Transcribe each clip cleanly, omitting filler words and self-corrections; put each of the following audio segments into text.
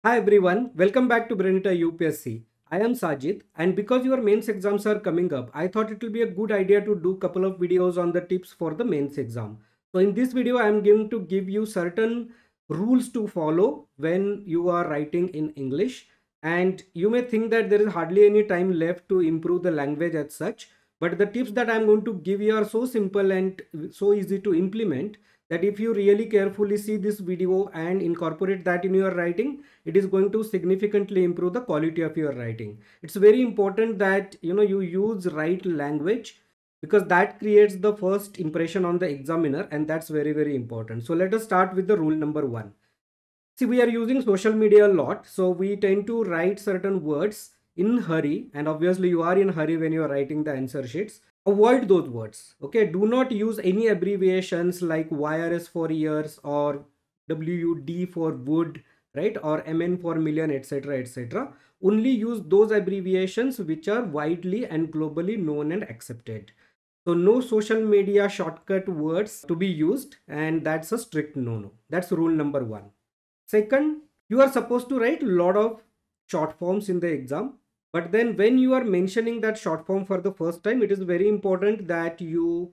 Hi everyone, welcome back to Brenita UPSC. I am Sajid, and because your mains exams are coming up, I thought it will be a good idea to do couple of videos on the tips for the mains exam. So in this video, I am going to give you certain rules to follow when you are writing in English. And you may think that there is hardly any time left to improve the language as such, but the tips that I am going to give you are so simple and so easy to implement that if you really carefully see this video and incorporate that in your writing, it is going to significantly improve the quality of your writing. It's very important that you use right language, because that creates the first impression on the examiner, and that's very important. So let us start with the rule number 1. See, we are using social media a lot, so we tend to write certain words in hurry, and obviously you are in hurry when you are writing the answer sheets. Avoid those words. Okay, do not use any abbreviations like YRS for years or WUD for wood, right, or MN for million, etc, etc. Only use those abbreviations which are widely and globally known and accepted. So no social media shortcut words to be used, and that's a strict no. That's rule number 1. Second, you are supposed to write a lot of short forms in the exam. But then when you are mentioning that short form for the first time, it is very important that you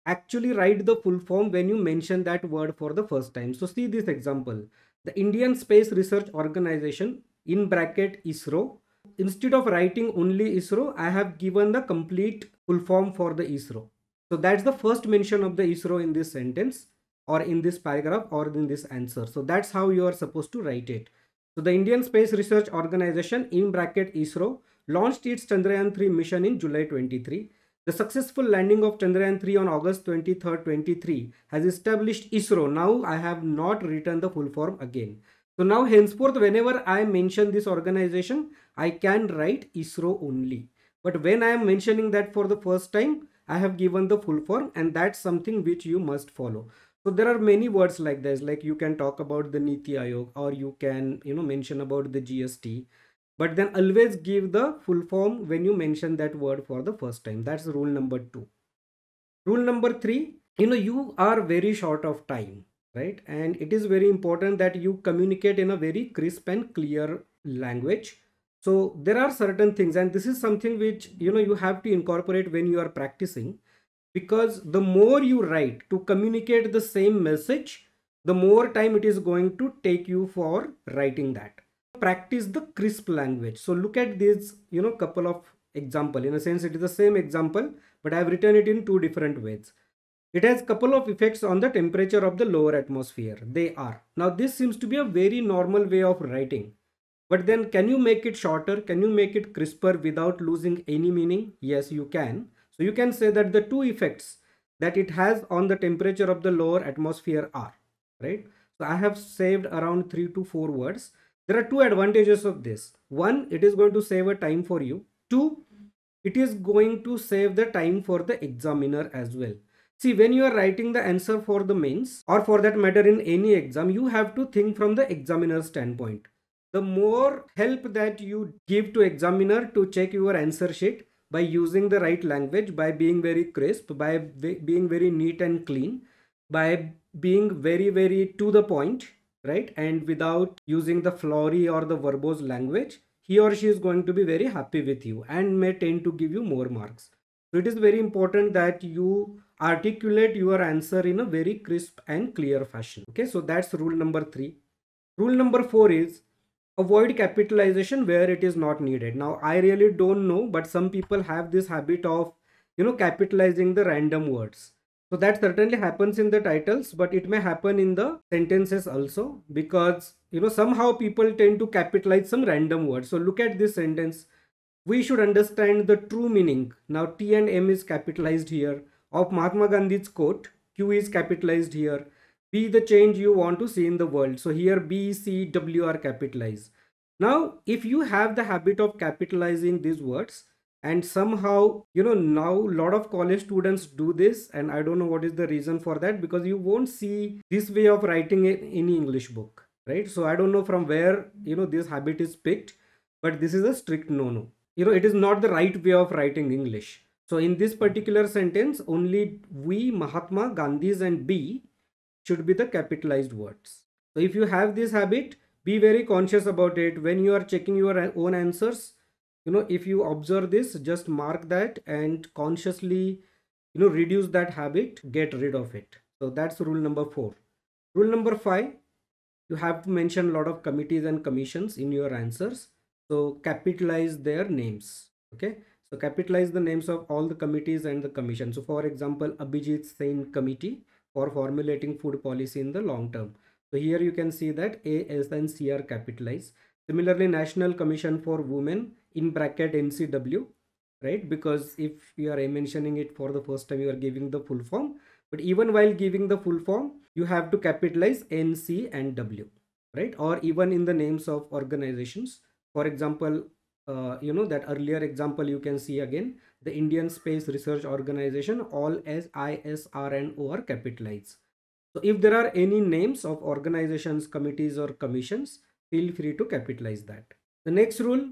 actually write the full form when you mention that word for the first time. So see this example. The Indian Space Research Organization, in bracket ISRO. Instead of writing only ISRO, I have given the complete full form for the ISRO. So that's the first mention of the ISRO in this sentence, or in this paragraph, or in this answer. So that's how you are supposed to write it. So the Indian Space Research Organization, in bracket ISRO, launched its Chandrayaan-3 mission in July 23. The successful landing of Chandrayaan-3 on August 23rd, 23 has established ISRO. Now I have not written the full form again. So now henceforth, whenever I mention this organization, I can write ISRO only. But when I am mentioning that for the first time, I have given the full form, and that's something which you must follow. So there are many words like this, like you can talk about the Niti Aayog, or you can mention about the GST, but then always give the full form when you mention that word for the first time. That's rule number 2. Rule number 3, you are very short of time, right? And it is very important that you communicate in a very crisp and clear language. So there are certain things, and this is something which you have to incorporate when you are practicing, because the more you write to communicate the same message, the more time it is going to take you for writing that. Practice the crisp language. So look at this couple of example. In a sense, it is the same example, but I have written it in two different ways. It has couple of effects on the temperature of the lower atmosphere. They are, now this seems to be a very normal way of writing, but then can you make it shorter? Can you make it crisper without losing any meaning? Yes, you can. So you can say that the two effects that it has on the temperature of the lower atmosphere are, right? So I have saved around 3 to 4 words. There are two advantages of this. One, it is going to save a time for you. Two, it is going to save the time for the examiner as well. See, when you are writing the answer for the mains, or for that matter in any exam, you have to think from the examiner's standpoint. The more help that you give to examiner to check your answer sheet by using the right language, by being very crisp, by being very neat and clean, by being very to the point, right, and without using the flowery or the verbose language, he or she is going to be very happy with you and may tend to give you more marks. So it is very important that you articulate your answer in a very crisp and clear fashion. Okay, so that's rule number 3. Rule number 4 is avoid capitalization where it is not needed. Now I really don't know, but some people have this habit of capitalizing the random words. So that certainly happens in the titles, but it may happen in the sentences also, because somehow people tend to capitalize some random words. So look at this sentence. We should understand the true meaning. Now T and M is capitalized here. Of Mahatma Gandhi's quote, Q is capitalized here. Be the change you want to see in the world. So here B, C, W are capitalized. Now, if you have the habit of capitalizing these words, and somehow, now a lot of college students do this, and I don't know what is the reason for that, because you won't see this way of writing in any English book, right? So I don't know from where, this habit is picked, but this is a strict no-no. It is not the right way of writing English. So in this particular sentence, only we, Mahatma, Gandhi's and B should be the capitalized words. So if you have this habit, be very conscious about it when you are checking your own answers. If you observe this, just mark that and consciously reduce that habit, get rid of it. So that's rule number 4. Rule number 5, you have to mention a lot of committees and commissions in your answers. So capitalize their names. Okay, so capitalize the names of all the committees and the commissions. So for example, Abhijit Sain committee for formulating food policy in the long term. So here you can see that A, S and C are capitalized. Similarly, National Commission for Women in bracket NCW, right? Because if you are mentioning it for the first time, you are giving the full form. But even while giving the full form, you have to capitalize N, C and W, right? Or even in the names of organizations. For example, that earlier example you can see again, the Indian Space Research Organization, all as I, S, R and O are capitalized. So if there are any names of organizations, committees or commissions, feel free to capitalize that. The next rule,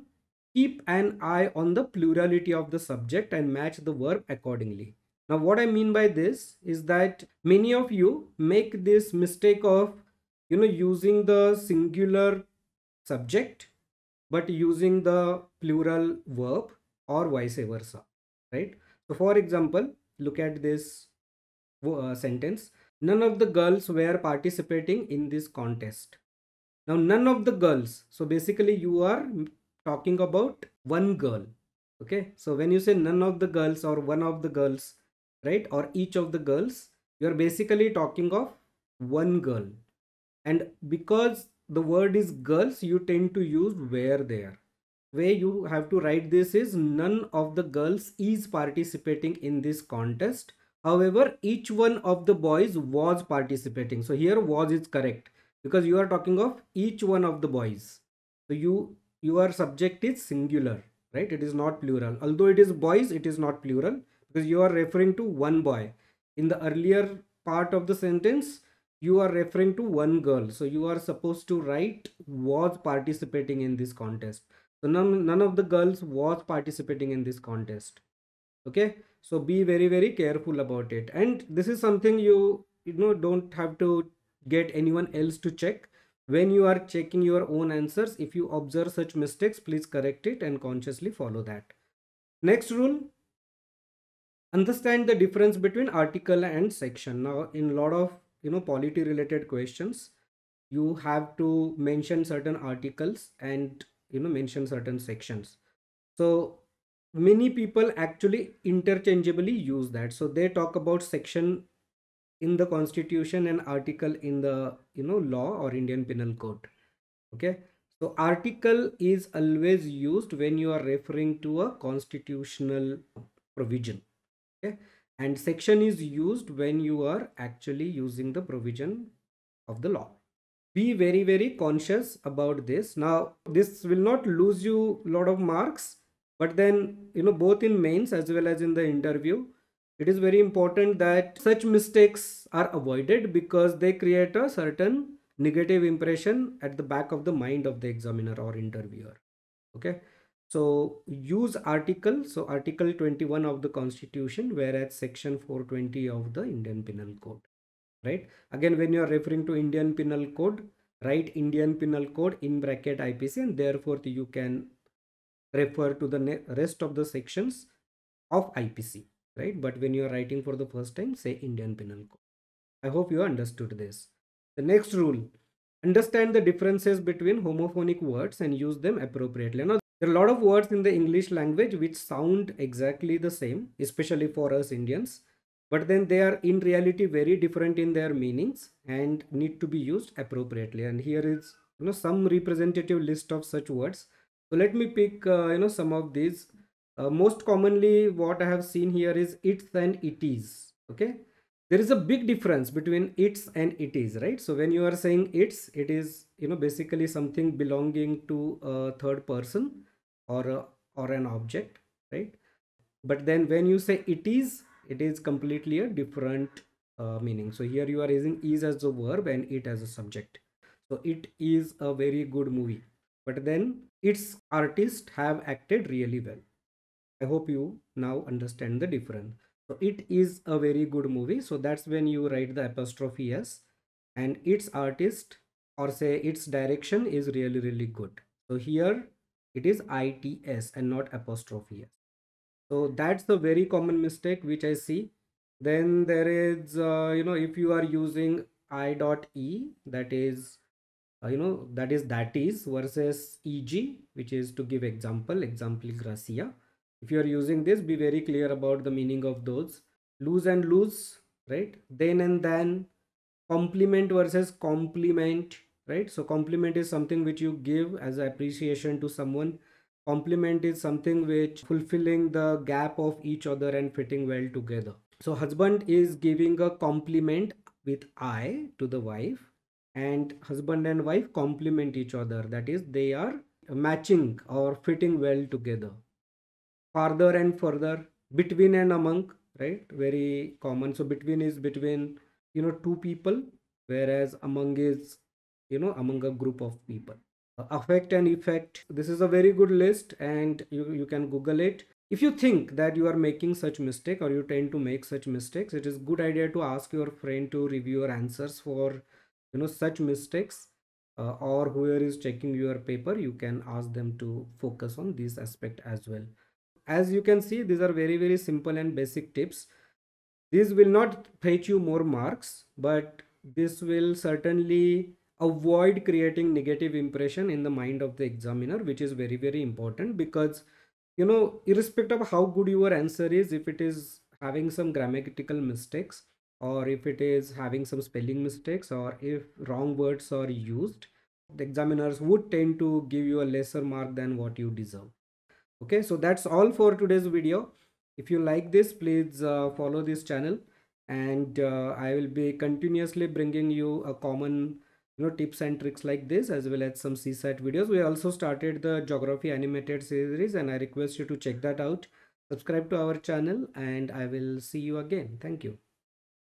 keep an eye on the plurality of the subject and match the verb accordingly. Now what I mean by this is that many of you make this mistake of using the singular subject but using the plural verb or vice versa, right? So for example, look at this sentence. None of the girls were participating in this contest. Now none of the girls, so basically you are talking about one girl. Okay, so when you say none of the girls or one of the girls, right, or each of the girls, you're basically talking of one girl. And because the word is girls, you tend to use were there. Way you have to write this is none of the girls is participating in this contest. However, each one of the boys was participating. So here was is correct because you are talking of each one of the boys. So your subject is singular, right? It is not plural. Although it is boys, it is not plural because you are referring to one boy. In the earlier part of the sentence, you are referring to one girl. So you are supposed to write was participating in this contest. So none of the girls was participating in this contest. Okay, so be very very careful about it. And this is something you don't have to get anyone else to check. When you are checking your own answers, if you observe such mistakes, please correct it and consciously follow that. Next rule, understand the difference between article and section. Now in a lot of polity related questions, you have to mention certain articles and mention certain sections. So many people actually interchangeably use that. So they talk about section in the constitution and article in the law or Indian Penal Code. Okay, so article is always used when you are referring to a constitutional provision. Okay, and section is used when you are actually using the provision of the law. Be very very conscious about this. Now this will not lose you a lot of marks, but then both in mains as well as in the interview, it is very important that such mistakes are avoided because they create a certain negative impression at the back of the mind of the examiner or interviewer. Okay, so use article, so article 21 of the constitution, whereas section 420 of the Indian Penal Code, right? Again, when you are referring to Indian Penal Code, write Indian Penal Code in bracket IPC, and therefore you can refer to the rest of the sections of IPC, right? But when you are writing for the first time, say Indian Penal Code. I hope you understood this. The next rule, understand the differences between homophonic words and use them appropriately. Now, there are a lot of words in the English language which sound exactly the same, especially for us Indians, but then they are in reality very different in their meanings and need to be used appropriately. And here is some representative list of such words. So let me pick some of these. Most commonly what I have seen here is its and it is. Okay, there is a big difference between its and it is, right? So when you are saying its, it is basically something belonging to a third person or an object, right? But then when you say it is completely a different meaning. So here you are using is as a verb and it as a subject. So it is a very good movie, but then its artists have acted really well. I hope you now understand the difference. So it is a very good movie. So that's when you write the apostrophe s, and its artist or say its direction is really, really good. So here it is its and not apostrophe s. So that's the very common mistake which I see. Then there is, if you are using I dot e, that is, that is versus eg, which is to give example, example gracia. If you are using this, be very clear about the meaning of those. Lose and lose, right? Then and then. Compliment versus compliment, right? So compliment is something which you give as appreciation to someone. Compliment is something which fulfilling the gap of each other and fitting well together. So husband is giving a compliment with I to the wife, and husband and wife complement each other, that is they are matching or fitting well together. Farther and further, between and among, right? Very common. So between is between, two people, whereas among is, among a group of people. Affect and effect, this is a very good list, and you can google it. If you think that you are making such mistake or you tend to make such mistakes, it is good idea to ask your friend to review your answers for such mistakes, or whoever is checking your paper, you can ask them to focus on this aspect as well. As you can see, these are very, very simple and basic tips. These will not fetch you more marks, but this will certainly avoid creating negative impression in the mind of the examiner, which is very, very important. Because irrespective of how good your answer is, if it is having some grammatical mistakes, or if it is having some spelling mistakes, or if wrong words are used, the examiners would tend to give you a lesser mark than what you deserve. Okay, so that's all for today's video. If you like this, please follow this channel, and I will be continuously bringing you a common tips and tricks like this, as well as some CSAT videos. We also started the geography animated series, and I request you to check that out. Subscribe to our channel, and I will see you again. Thank you.